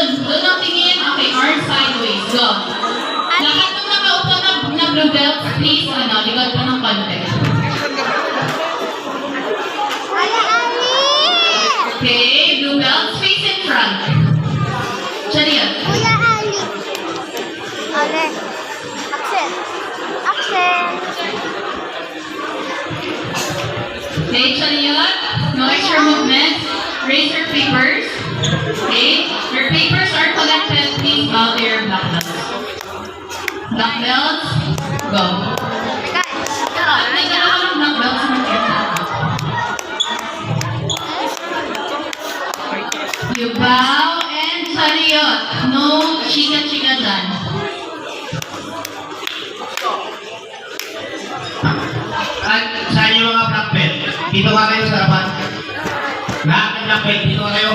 Doon ang tingin. Okay, arm sideways. Go. Lahat ng nakaupo na blue belt, please, likod pa ng konti. Okay, blue belt, face in front. Chaniyot. Kuya Ali. Okay. Accent. Accent. Okay, Chaniyot. No extra movement. Raise your papers. Okay, your papers are collected. Please bow to your black belts. Black belts, go. Nagkakaroon ng black belts ng you bow and Chaniyot. No chika-chika dyan. At saan yung mga black belt? Dito ka kayo sa harapan. Lahat ng black belt, dito ka kayo.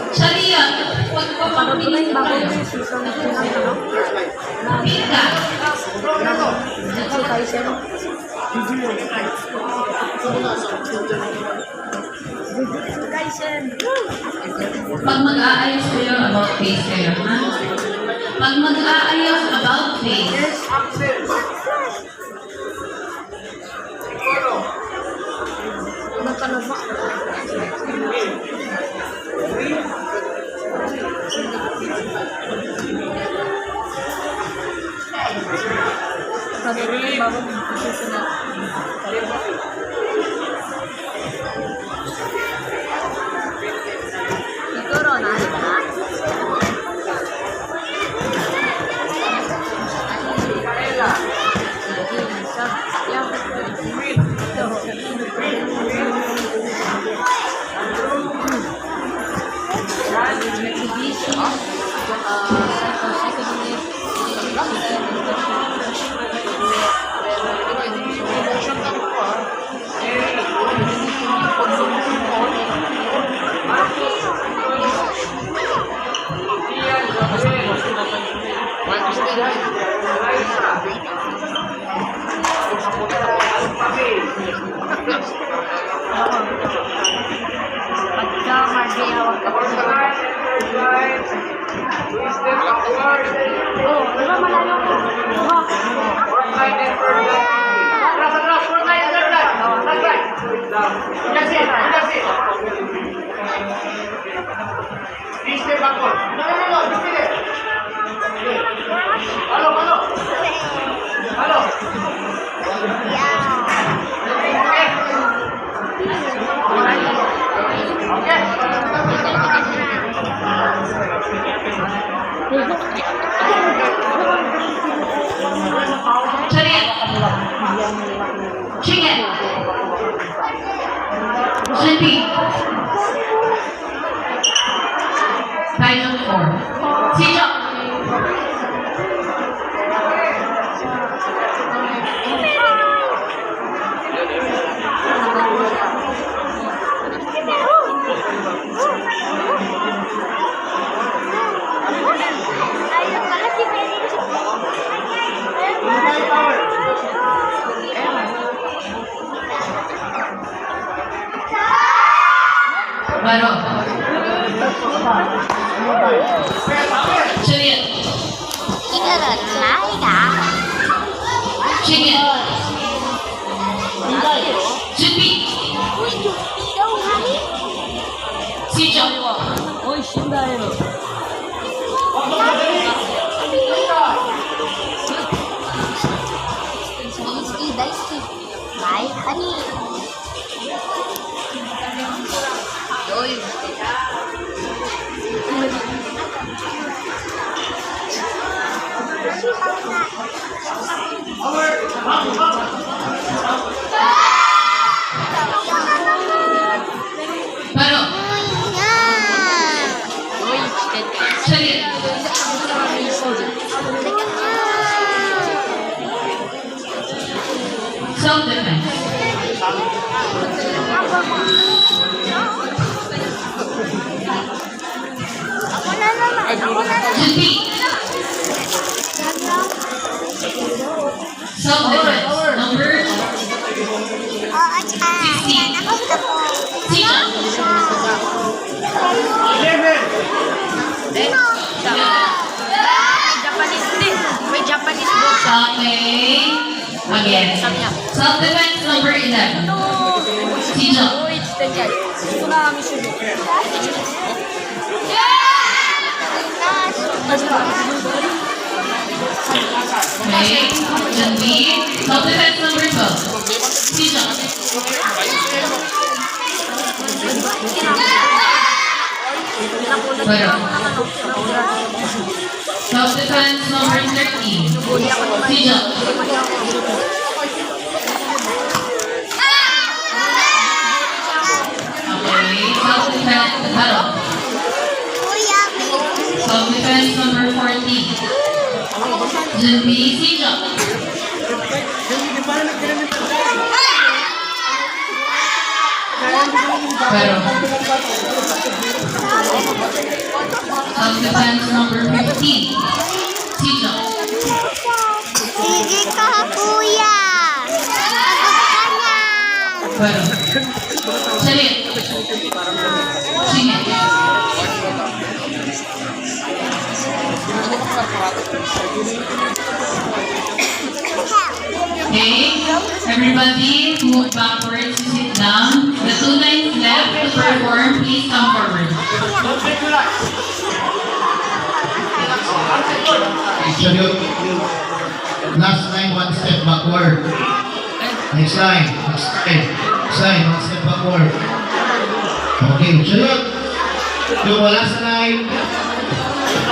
Chaniyot, pagpapatuloy ba kayo? Pika. Pag mag-aayos kayo about face kayo, ha? Pag mag-aayos about face, chicken. Sleepy. Title 4. Sit-up. Baro. Chaniyot. Chicken. Sleepy. Sit-up. Ako na naman. Ako na naman. Junbi. Self-defense. Number Yan ako ko. Tina. Japanese din. May Japanese book. Okay. Again. Self-defense number 11. Tina. Ito na kami sulit. Okay. Junbi. Self-defense number 12. Tina. Pero. Self-defense number 13. Tina. Okay. Self-defense. Battle. Kuya, Self-defense number 14. Junbi. Tina. Pero. Self-defense number 15. Tina. sige ka, kuya. Sagot ka niyan. Pero. Salit. Sige. Okay, everybody move backwards to sit down. The two lines left to perform, please come forward. Salute. Last line, one step backward. Next line. Next line, one step backward. Okay, salute. Yung wala sa line,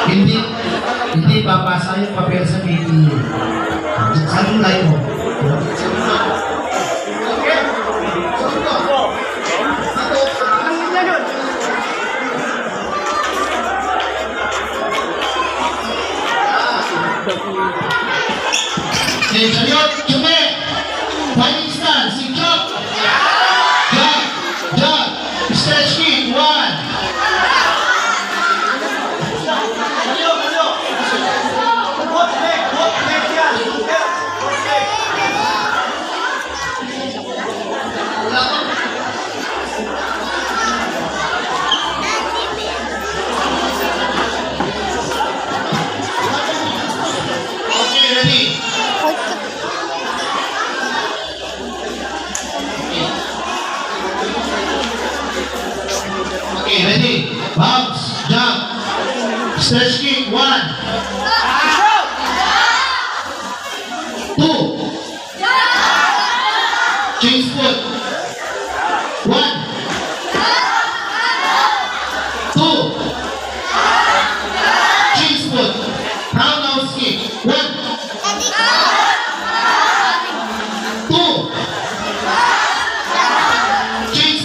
hindi papasa yung papel sa PTU. Saan yung line mo? Okay, salute. Chume. Fighting stance. Si Chok. Jog. Stretch kick. One. Okay, ready? Okay, ready? Bounce, jump, stretch kick, one, two, change foot, one, two, change foot, roundhouse kick, one, two, change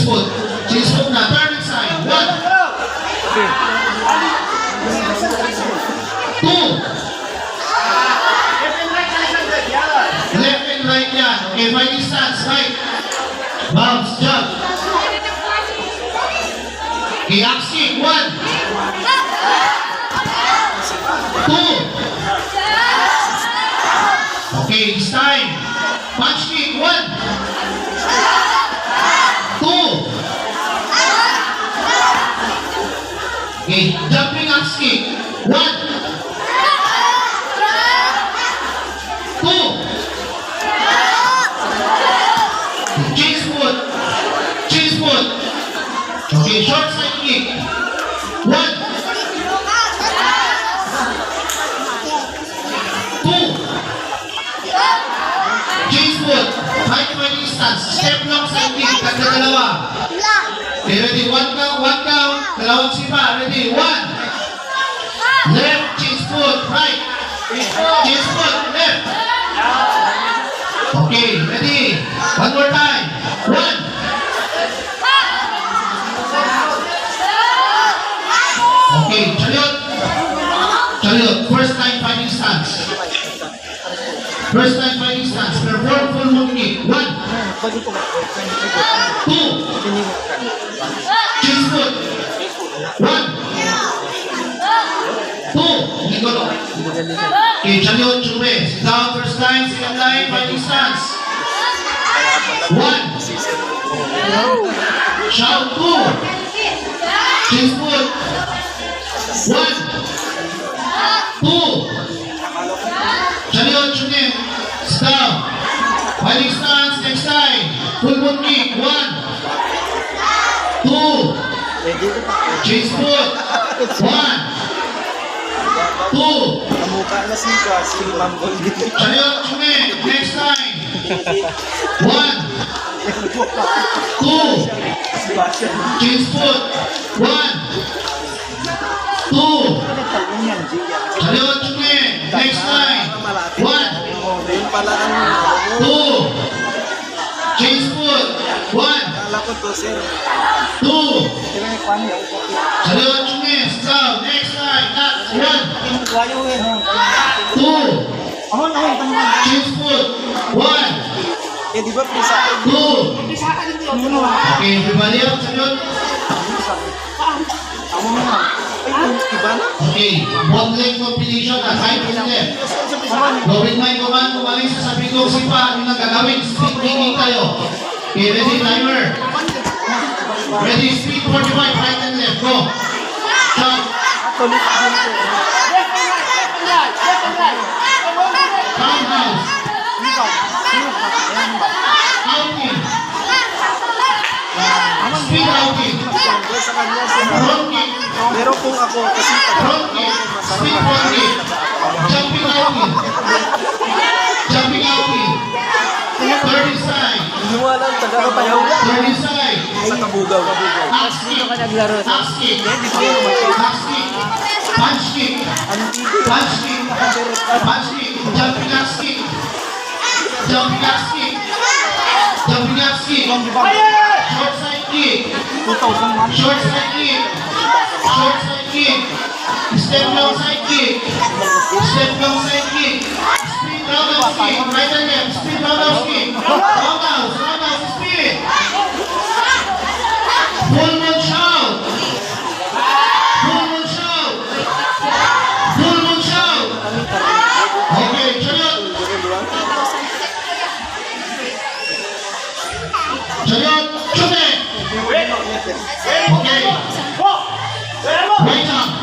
foot, change foot na, turn side, one, two, left and right yan, okay, fighting stance, right, bounce, jump, okay, axe kick, one, two, okay, it's time, punch kick, one, two, okay, jumping axe kick, one, two, cheese foot, okay, short side kick, one, two, cheese foot, fighting stance, step long side kick, kanda dalawa, okay, ready, one count, dalawang sipa, ready, one, left, cheese foot, right, cheese foot, left, okay, ready, one more time, one, okay, salute, first time fighting stance, perform Two. Chin foot. One. Two. Nikolo. Okay, Chanyon Chume. Sit down first line, second line, fighting stance. One. Shout two. Chin foot. One. Two. Chanyon Chume. Sit down. Fighting stance, next line. Full moon kick. One. Two. Chin foot. One. Two. Chanyon Chume. Next line. One. Two. Chin foot. One. Two. Chanyon Chume. Next line. One. Two. Chin foot. One. Two. Chanyon Chume. Stop. Next line. Last. One. Two. Chin foot. One. Di ba prisa? Two. Okay, everybody up. Chanyon. Amo mo na. Ay, iba na? Okay, one leg compilation at right and left. Gawin my command, kumaling sa sabi ko, sipa, ano na gagawin? Speed kicking tayo. Okay, ready, timer. Ready, speed 45, right and left, go. Shot. Roundhouse. Outing. Speed outing. Sa kanya siya. Front kick. Pero kung ako, kasi Front kick. Speed front kick. Jumping outing. Jumping outing. 30 side. hiniwala ang taga-kapayaw 30 side. sa kabugaw. Axe kick. naglaro. Axe kick. Axe kick. Punch kick. Punch kick. Punch kick. Jumping axe kick. Jumping axe kick. Jumping axe kick. Short side kick. 2001. Short side kick. Short side kick. Step long side kick. Step long side kick. Speed roundhouse kick. Right and left. Speed roundhouse kick. Roundhouse. Roundhouse. Speed. Full moon shout. Full moon shout. Full moon shout. Okay, Chanyon. Chanyon. Chume. Okay. Right up.